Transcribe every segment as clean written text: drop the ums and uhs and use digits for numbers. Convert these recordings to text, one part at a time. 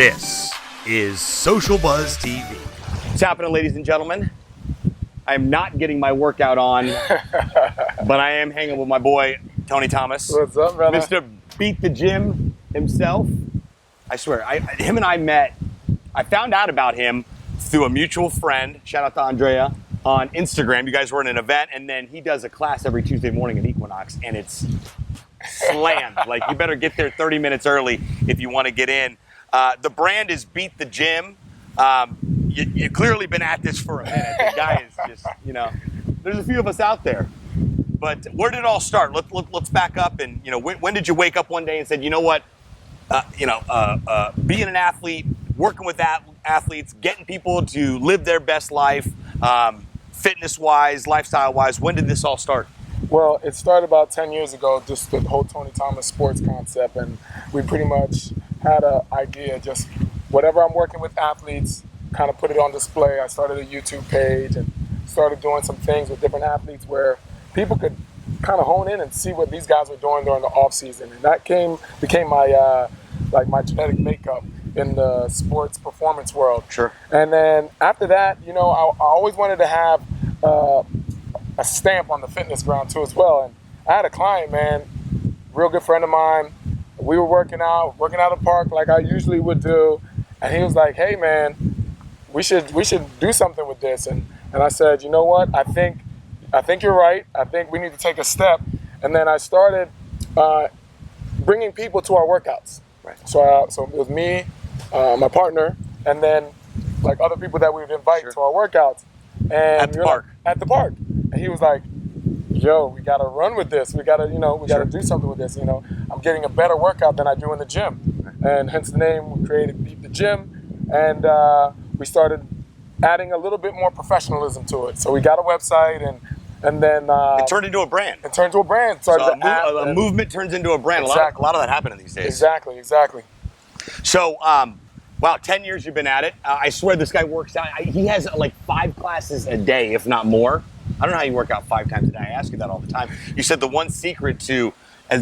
This is Social Buzz TV. What's happening, ladies and gentlemen? I am not getting my workout on, but I am hanging with my boy, Tony Thomas. What's up, brother? Mr. Beat the Gym himself. I swear, him and I met. I found out about him through a mutual friend, shout out to Andrea, on Instagram. You guys were in an event, and then he does a class every Tuesday morning at Equinox, and it's slammed. Like, you better get there 30 minutes early if you want to get in. The brand is Beat the Gym. You've clearly been at this for a minute. The guy is just, there's a few of us out there. But where did it all start? Let's back up and, when did you wake up one day and said, you know what, being an athlete, working with athletes, getting people to live their best life, fitness-wise, lifestyle-wise, when did this all start? Well, it started about 10 years ago, just the whole Tony Thomas sports concept, and we pretty much had an idea, just whatever I'm working with athletes, kind of put it on display. I started a YouTube page and started doing some things with different athletes where people could kind of hone in and see what these guys were doing during the off season, and that became my my genetic makeup in the sports performance world. Sure. And then after that, I always wanted to have a stamp on the fitness ground too as well. And I had a client, man, real good friend of mine. We were working out at the park like I usually would do, and he was like, "Hey, man, we should do something with this." And I said, "You know what? I think you're right. I think we need to take a step." And then I started bringing people to our workouts. Right. So it was me, my partner, and then like other people that we would invite Sure. to our workouts. And At the park. At the park. And he was like, "Yo, we gotta run with this. We gotta, Sure. gotta do something with this. I'm getting a better workout than I do in the gym." And hence the name. We created Beat the Gym, and we started adding a little bit more professionalism to it. So we got a website, and then It turned into a brand. it turned to a brand. So Started a movement turns into a brand. Exactly. A lot of that happening these days. Exactly. So, wow, 10 years you've been at it. I swear this guy works out. He has like 5 classes a day, if not more. I don't know how you work out 5 times a day. I ask you that all the time. You said the one secret to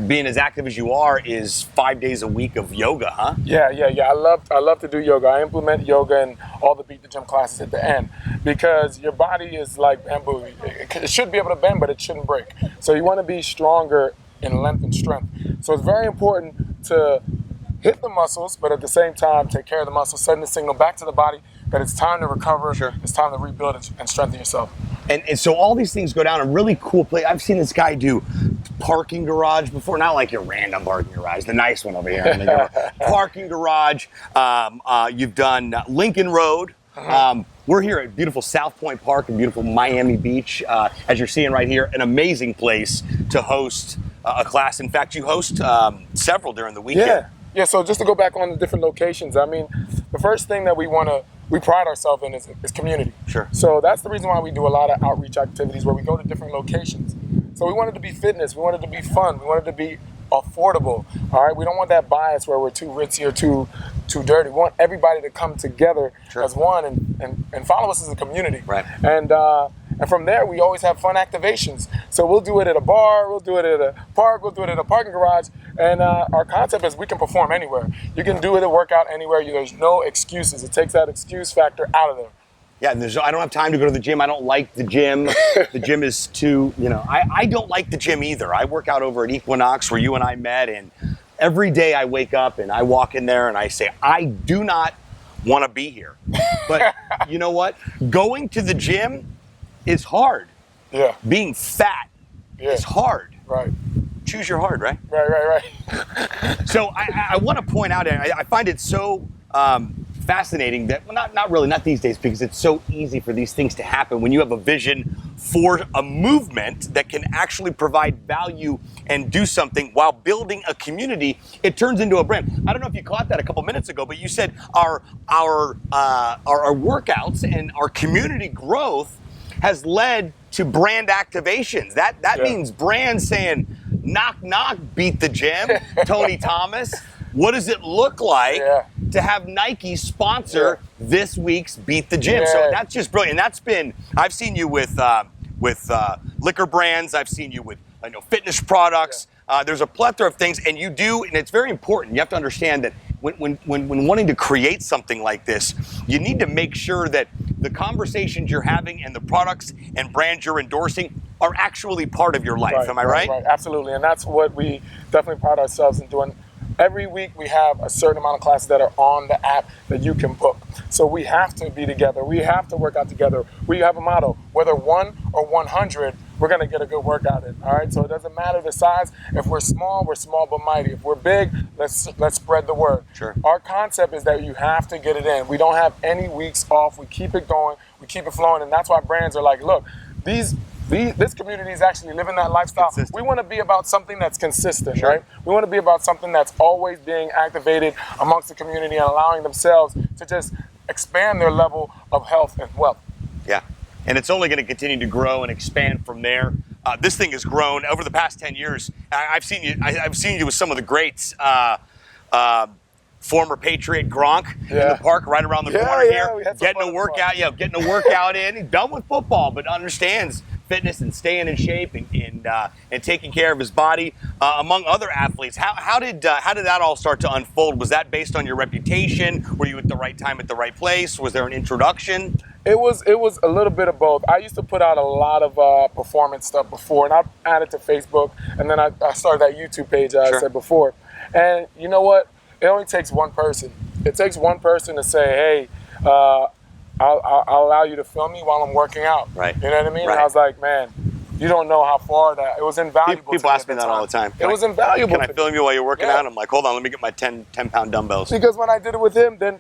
being as active as you are is 5 days a week of yoga, huh? Yeah. I love to do yoga. I implement yoga in all the Beat the Gym classes at the end because your body is like bamboo. It should be able to bend, but it shouldn't break. So you want to be stronger in length and strength. So it's very important to hit the muscles, but at the same time, take care of the muscles, send the signal back to the body that it's time to recover. Sure. It's time to rebuild and strengthen yourself. And so all these things go down a really cool place. I've seen this guy do parking garage before, not like your random parking garage, the nice one over here. And they go, parking garage. You've done Lincoln Road. We're here at beautiful South Point Park in beautiful Miami Beach. As you're seeing right here, an amazing place to host a class. In fact, you host several during the weekend. Yeah, so just to go back on the different locations, I mean, the first thing that we pride ourselves in is community. Sure. So that's the reason why we do a lot of outreach activities where we go to different locations. So we wanted to be fitness, we wanted to be fun, we wanted to be affordable. All right, we don't want that bias where we're too ritzy or too dirty. We want everybody to come together Sure. as one and follow us as a community. Right. And from there, we always have fun activations. So we'll do it at a bar, we'll do it at a park, we'll do it at a parking garage. And our concept is we can perform anywhere. You can do it at workout anywhere. There's no excuses. It takes that excuse factor out of there. Yeah, I don't have time to go to the gym. I don't like the gym. The gym is too, I don't like the gym either. I work out over at Equinox where you and I met, and every day I wake up and I walk in there and I say, I do not want to be here. But you know what? Going to the gym is hard. Yeah. Being fat is hard. Right. Choose your hard, right? Right. So I want to point out, and I find it so fascinating that, well, not these days, because it's so easy for these things to happen when you have a vision for a movement that can actually provide value and do something while building a community. It turns into a brand. I don't know if you caught that a couple minutes ago, but you said our workouts and our community growth has led to brand activations. That means brands saying, knock, knock, Beat the Gym, Tony Thomas. What does it look like to have Nike sponsor this week's Beat the Gym? So that's just brilliant. And I've seen you with liquor brands. I've seen you with fitness products. There's a plethora of things, and you do, and it's very important. You have to understand that when wanting to create something like this, you need to make sure that the conversations you're having and the products and brands you're endorsing are actually part of your life. Am I right? Right, absolutely. And that's what we definitely pride ourselves in doing. Every week we have a certain amount of classes that are on the app that you can book. So we have to be together. We have to work out together. We have a motto, whether 1 or 100, we're going to get a good workout in. All right. So it doesn't matter the size. If we're small but mighty. If we're big, let's spread the word. Sure. Our concept is that you have to get it in. We don't have any weeks off. We keep it going. We keep it flowing. And that's why brands are like, look, this community is actually living that lifestyle. Consistent. We want to be about something that's consistent, right? We want to be about something that's always being activated amongst the community and allowing themselves to just expand their level of health and wealth. Yeah, and it's only going to continue to grow and expand from there. This thing has grown over the past 10 years. I've seen you with some of the greats. Former Patriot Gronk in the park right around the corner here, getting a workout in. He's done with football, but understands fitness and staying in shape and taking care of his body, among other athletes. How did that all start to unfold? Was that based on your reputation? Were you at the right time at the right place? Was there an introduction? It was a little bit of both. I used to put out a lot of performance stuff before, and I added to Facebook, and then I started that YouTube page I said before. And you know what? It only takes one person. It takes one person to say, hey, I'll allow you to film me while I'm working out. Right. You know what I mean? Right. And I was like, man, you don't know how far it was invaluable. People ask me that all the time. It was invaluable. Can I film you while you're working out? I'm like, hold on, let me get my 10-pound dumbbells. Because when I did it with him, then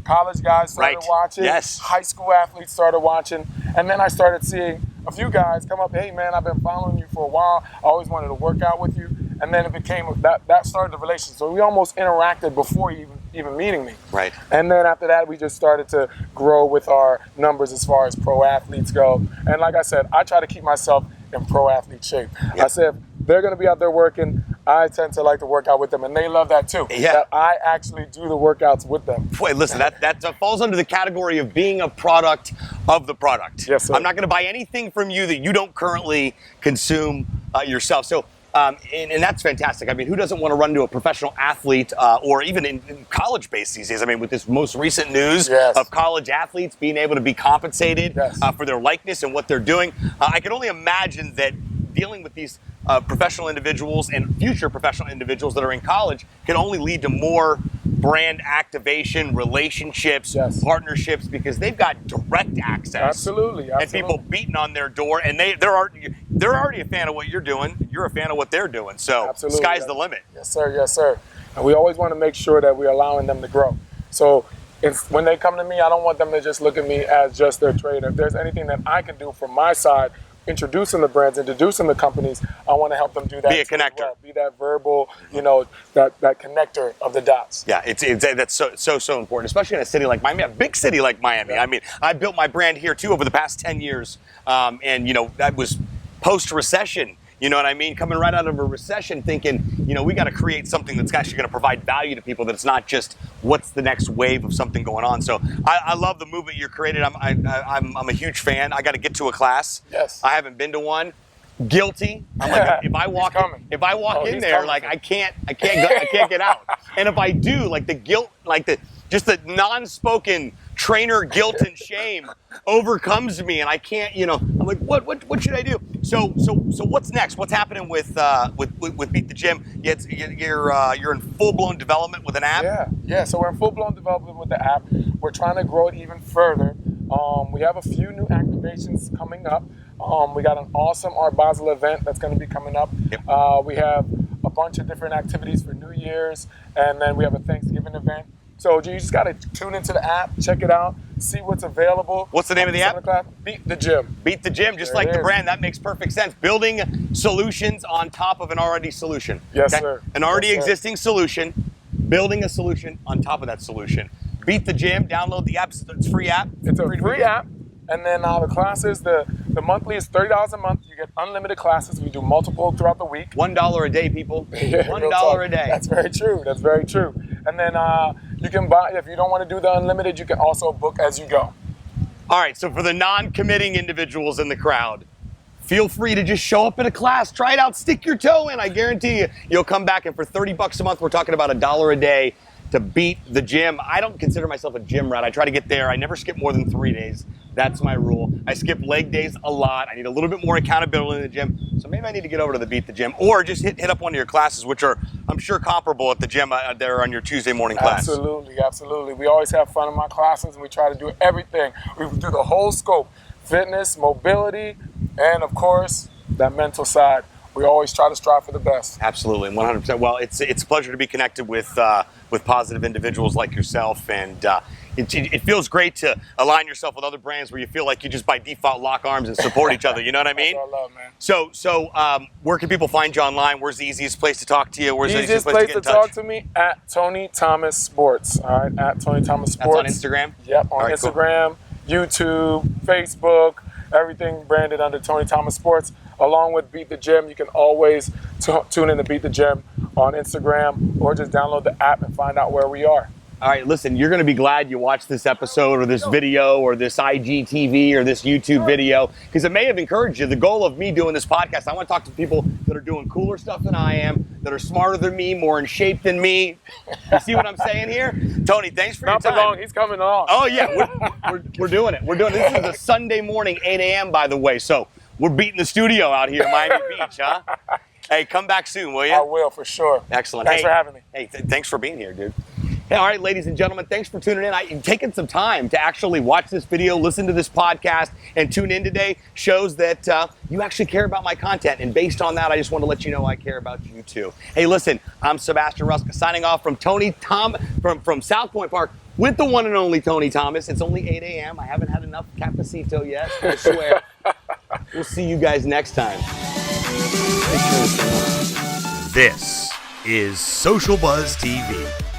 college guys started watching. Yes. High school athletes started watching. And then I started seeing a few guys come up, hey, man, I've been following you for a while. I always wanted to work out with you. And then it became, that started the relationship. So we almost interacted before even meeting me. Right. And then after that, we just started to grow with our numbers as far as pro athletes go. And like I said, I try to keep myself in pro athlete shape. Yep. I said, if they're going to be out there working, I tend to like to work out with them. And they love that too. Yeah. That I actually do the workouts with them. Wait, listen, that falls under the category of being a product of the product. Yes, sir. I'm not going to buy anything from you that you don't currently consume yourself. So, and that's fantastic. I mean, who doesn't want to run to a professional athlete or even in college-based these days? I mean, with this most recent news of college athletes being able to be compensated for their likeness and what they're doing, I can only imagine that dealing with these professional individuals and future professional individuals that are in college can only lead to more brand activation, relationships, partnerships, because they've got direct access. Absolutely. And people beating on their door, and they're already a fan of what you're doing. You're a fan of what they're doing. So sky's the limit. Yes, sir. Yes, sir. And we always want to make sure that we're allowing them to grow. So when they come to me, I don't want them to just look at me as just their trader. If there's anything that I can do from my side, introducing the brands, introducing the companies, I want to help them do that. Be a connector. Well. Be that verbal, that connector of the dots. Yeah, that's so important, especially in a city like Miami, a big city like Miami. I mean, I built my brand here too over the past 10 years, and that was post-recession. You know what I mean? Coming right out of a recession, thinking, we got to create something that's actually going to provide value to people. That it's not just what's the next wave of something going on. So I love the movement you're created. I'm a huge fan. I got to get to a class. Yes. I haven't been to one. Guilty. I'm like, if I walk in there, like I can't get out. And if I do, like the guilt, like the non-spoken trainer guilt and shame overcomes me, and I can't, I'm like, what should I do? So what's next? What's happening with Beat the Gym? You're in full-blown development with an app? Yeah. So we're in full-blown development with the app. We're trying to grow it even further. We have a few new activations coming up. We got an awesome Art Basel event that's going to be coming up. Yep. We have a bunch of different activities for New Year's, and then we have a Thanksgiving event. So you just got to tune into the app, check it out, see what's available. What's the name of the app? Beat the Gym. Beat the Gym, just like the brand. That makes perfect sense. Building solutions on top of an already solution. Yes, sir. An already existing solution, building a solution on top of that solution. Beat the Gym, download the app. It's a free app. It's a free app. And then the classes, the monthly is $30 a month. You get unlimited classes. We do multiple throughout the week. $1 a day, people. Yeah, $1 a day. That's very true. That's very true. And then you can buy, if you don't want to do the unlimited, you can also book as you go. All right, so for the non-committing individuals in the crowd, feel free to just show up in a class, try it out, stick your toe in. I guarantee you'll come back, and for $30 a month, we're talking about $1 a day. to beat the gym. I don't consider myself a gym rat. I try to get there. I never skip more than 3 days. That's my rule. I skip leg days a lot. I need a little bit more accountability in the gym. So maybe I need to get over to the Beat the Gym, or just hit up one of your classes, which are, I'm sure, comparable at the gym there on your Tuesday morning class. Absolutely, absolutely. We always have fun in my classes, and we try to do everything. We do the whole scope: fitness, mobility, and of course, that mental side. We always try to strive for the best. Absolutely, 100%. Well, it's a pleasure to be connected with positive individuals like yourself, and it feels great to align yourself with other brands where you feel like you just by default lock arms and support each other. You know what I mean? That's what I love, man. So, where can people find you online? Where's the easiest place to talk to you? Where's the Easiest place to talk to me? At Tony Thomas Sports. All right, at Tony Thomas Sports. That's on Instagram? Yep, on Instagram, cool. YouTube, Facebook, everything branded under Tony Thomas Sports. Along with Beat the Gym, you can always tune in to Beat the Gym on Instagram, or just download the app and find out where we are. All right, listen, you're going to be glad you watched this episode or this video or this IGTV or this YouTube video, because it may have encouraged you. The goal of me doing this podcast, I want to talk to people that are doing cooler stuff than I am, that are smarter than me, more in shape than me. You see what I'm saying here? Tony, thanks for your time. Not for long, he's coming along. Oh, yeah, we're doing it. We're doing it. This is a Sunday morning, 8 a.m., by the way, so we're beating the studio out here in Miami Beach, huh? Hey, come back soon, will you? I will, for sure. Excellent. Thanks for having me. Hey, thanks for being here, dude. Hey, all right, ladies and gentlemen, thanks for tuning in. Taking some time to actually watch this video, listen to this podcast, and tune in today shows that you actually care about my content. And based on that, I just want to let you know I care about you too. Hey, listen, I'm Sebastian Rusk, signing off from from South Point Park with the one and only Tony Thomas. It's only 8 a.m. I haven't had enough cafecito yet, I swear. We'll see you guys next time. This is Social Buzz TV.